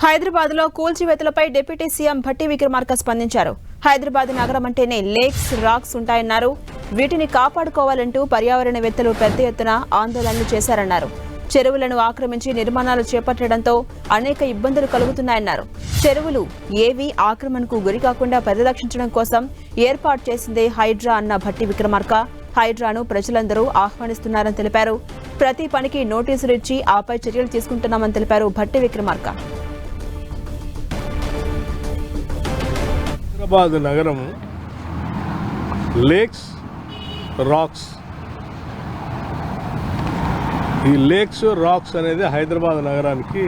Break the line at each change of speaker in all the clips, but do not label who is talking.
హైదరాబాద్ లో కూల్చివేతలపై deputy CM Bhatti Vikramarka స్పందించారు. హైదరాబాద్ నగరం అంటేనే లేక్స్, రాక్స్ ఉంటాయన్నారు. వీటిని కాపాడుకోవాలంటూ పర్యావరణవేత్తలు పెద్ద ఎత్తున ఆందోళనలు చేశారన్నారు. చెరువులను ఆక్రమించి నిర్మాణాలు చేపట్టడంతో అనేక ఇబ్బందులు కలుగుతున్నాయన్నారు. చెరువులు ఏవి ఆక్రమణకు గురికాకుండా పరిరక్షించడం కోసం ఏర్పాటు చేసిందే హైడ్రా అన్న భట్టి విక్రమార్క హైడ్రాను ప్రజలందరూ ఆహ్వానిస్తున్నారని తెలిపారు. ప్రతి పనికి నోటీసులు ఇచ్చి ఆపై చర్యలు తీసుకుంటున్నామని తెలిపారు భట్టి విక్రమార్క.
హైదరాబాద్ నగరం లేక్స్, రాక్స్, ఈ లేక్స్ రాక్స్ అనేది హైదరాబాద్ నగరానికి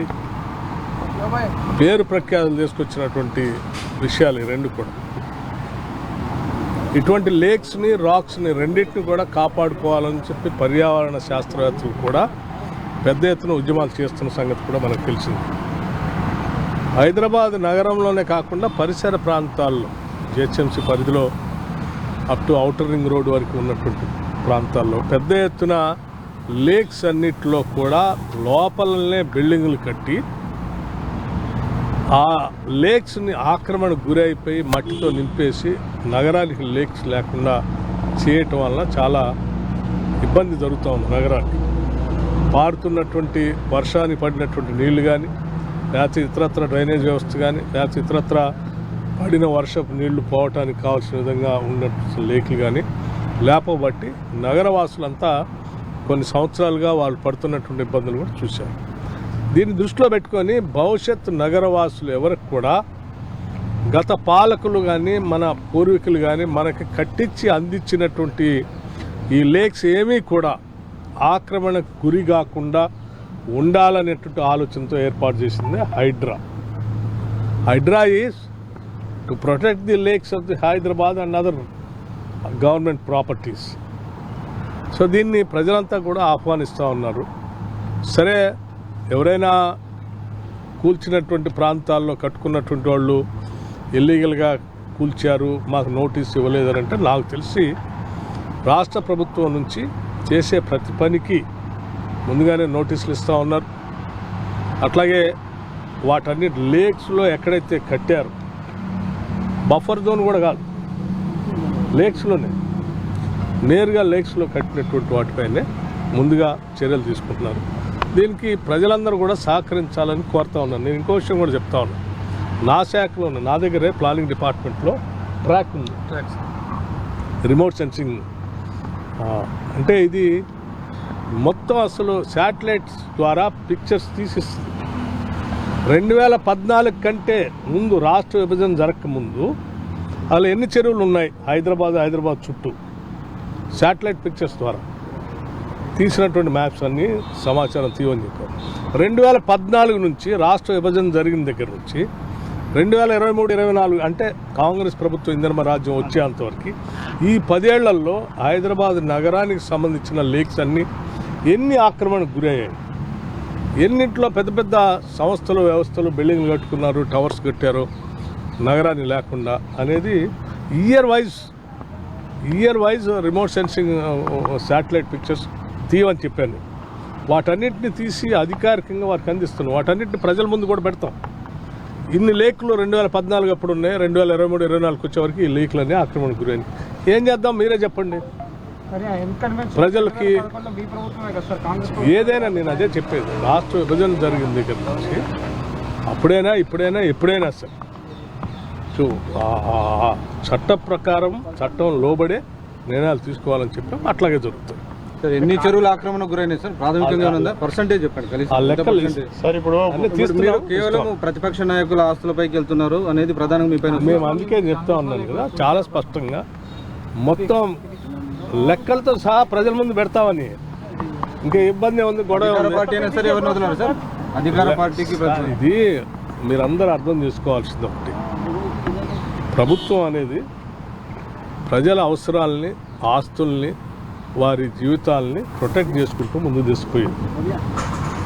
పేరు ప్రఖ్యాతులు తీసుకొచ్చినటువంటి విషయాలు ఈ రెండు కూడా. ఇటువంటి లేక్స్ని, రాక్స్ని రెండింటిని కూడా కాపాడుకోవాలని చెప్పి పర్యావరణ శాస్త్రవేత్తలు కూడా పెద్ద ఎత్తున ఉద్యమాలు చేస్తున్న సంగతి కూడా మనకు తెలిసింది. హైదరాబాద్ నగరంలోనే కాకుండా పరిసర ప్రాంతాల్లో జిహెచ్ఎంసీ పరిధిలో up to outer ring road వరకు ఉన్నటువంటి ప్రాంతాల్లో పెద్ద ఎత్తున లేక్స్ అన్నిటిలో కూడా లోపలనే బిల్డింగులు కట్టి ఆ లేక్స్ని ఆక్రమణకు గురైపోయి మట్టితో నింపేసి నగరానికి లేక్స్ లేకుండా చేయటం వల్ల చాలా ఇబ్బంది జరుగుతూ ఉంది. నగరానికి పారుతున్నటువంటి వర్షానికి పడినటువంటి నీళ్లు కానీ, లేకపోతే ఇతరత్ర డ్రైనేజ్ వ్యవస్థ కానీ, లేకపోతే ఇతరత్ర పడిన వర్షపు నీళ్లు పోవటానికి కావాల్సిన విధంగా ఉన్నటువంటి లేకులు కానీ లేపబట్టి నగరవాసులంతా కొన్ని సంవత్సరాలుగా వాళ్ళు పడుతున్నటువంటి ఇబ్బందులు కూడా చూశారు. దీన్ని దృష్టిలో పెట్టుకొని భవిష్యత్ నగరవాసులు ఎవరికి కూడా గత పాలకులు కానీ మన పూర్వీకులు కానీ మనకి కట్టించి అందించినటువంటి ఈ లేక్స్ ఏమీ కూడా ఆక్రమణకు గురి కాకుండా ఉండాలనేటువంటి ఆలోచనతో ఏర్పాటు చేసింది HYDRAA. HYDRAA is to protect the lakes of the Hyderabad and other government properties. So దీన్ని ప్రజలంతా కూడా ఆహ్వానిస్తూ ఉన్నారు. సరే, ఎవరైనా కూల్చినటువంటి ప్రాంతాల్లో కట్టుకున్నటువంటి వాళ్ళు ఇల్లీగల్గా కూల్చారు, మాకు నోటీస్ ఇవ్వలేదనంటే నాకు తెలిసి రాష్ట్ర ప్రభుత్వం నుంచి చేసే ప్రతి పనికి ముందుగానే నోటీసులు ఇస్తూ ఉన్నారు. అట్లాగే వాటన్ని లేక్స్లో ఎక్కడైతే కట్టారు, బఫర్ జోన్ కూడా కాదు, లేక్స్లోనే నేరుగా లేక్స్లో కట్టినటువంటి వాటిపైనే ముందుగా చర్యలు తీసుకుంటున్నారు. దీనికి ప్రజలందరూ కూడా సహకరించాలని కోరుతా ఉన్నాను. నేను ఇంకో విషయం కూడా చెప్తా ఉన్నాను. నా శాఖలోనే, నా దగ్గరే ప్లానింగ్ డిపార్ట్మెంట్లో ట్రాక్ ఉంది, రిమోట్ సెన్సింగ్. అంటే ఇది మొత్తం అసలు శాటిలైట్స్ ద్వారా పిక్చర్స్ తీసిస్తుంది. 2014 కంటే ముందు, రాష్ట్ర విభజన జరగకముందు అలా ఎన్ని చెరువులు ఉన్నాయి హైదరాబాద్ చుట్టూ శాటిలైట్ పిక్చర్స్ ద్వారా తీసినటువంటి మ్యాప్స్ అన్నీ సమాచారం తీయని చెప్పారు. 2014 నుంచి రాష్ట్ర విభజన జరిగిన దగ్గర నుంచి 2023-24 అంటే కాంగ్రెస్ ప్రభుత్వం ఇందిరమ్మ రాజ్యం వచ్చేంతవరకు ఈ 10 ఏళ్లలో హైదరాబాద్ నగరానికి సంబంధించిన లేక్స్ అన్నీ ఎన్ని ఆక్రమణకు గురయ్యాయి, ఎన్నింటిలో పెద్ద పెద్ద సంస్థలు, వ్యవస్థలు బిల్డింగ్లు కట్టుకున్నారు, టవర్స్ కట్టారు నగరాన్ని లేకుండా అనేది year wise remote sensing satellite pictures తీయమని చెప్పాను. వాటన్నిటిని తీసి అధికారికంగా వారికి అందిస్తున్నాం. వాటన్నిటిని ప్రజల ముందు కూడా పెడతాం. ఇన్ని లేకులు 2014 అప్పుడు ఉన్నాయి, 2023-24 వచ్చేవరకు ఈ లేకులన్నీ ఆక్రమణకు గురైంది. ఏం చేద్దాం మీరే చెప్పండి. ప్రజలకి ఏదైనా, నేను అదే చెప్పేది, రాష్ట్ర విభజన జరిగిన దగ్గర నుంచి అప్పుడైనా ఇప్పుడైనా ఎప్పుడైనా సార్ చట్ట ప్రకారం, చట్టం లోబడే నిర్ణయాలు తీసుకోవాలని చెప్పి అట్లాగే జరుగుతుంది.
సార్, ఎన్ని చెరువులు ఆక్రమణకు గురైనాయి సార్? ప్రాథమికంగా ఉందా? పర్సెంటేజ్ చెప్పండి. కేవలం ప్రతిపక్ష నాయకుల ఆస్తులపైకి వెళ్తున్నారు అనేది ప్రధానంగా మీ పైన
మేము అందుకే చెప్తా ఉన్నాను కదా, చాలా స్పష్టంగా మొత్తం లెక్కలతో సహా ప్రజల ముందు పెడతామని. ఇంకా ఇబ్బంది ఉంది, గొడవ
పార్టీ అయినా సరే ఎవరిని వదిలేరు సార్? అధికార పార్టీకి
ఇది మీరందరూ అర్థం చేసుకోవాల్సింది ఒకటి, ప్రభుత్వం అనేది ప్రజల అవసరాలని, ఆస్తుల్ని, వారి జీవితాలని ప్రొటెక్ట్ చేసుకుంటూ ముందుకు తీసుకుపోయింది.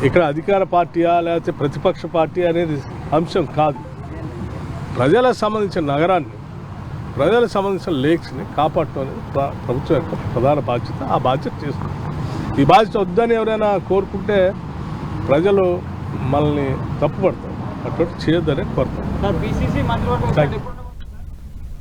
ఇక్కడ అధికార పార్టీయా లేకపోతే ప్రతిపక్ష పార్టీ అనేది అంశం కాదు. ప్రజలకు సంబంధించిన నగరాన్ని, ప్రజలకు సంబంధించిన లేక్స్ని కాపాడటం అనేది ప్రభుత్వం యొక్క ప్రధాన బాధ్యత. ఆ బాధ్యత చేస్తుంది. ఈ బాధ్యత వద్దని ఎవరైనా కోరుకుంటే ప్రజలు మనల్ని తప్పుపడతారు. అటువంటి చేయొద్దనే కోరుతాం.
సార్ పిసిసి మంత్రివర్గం
థాంక్యూ.
ఎప్పుడు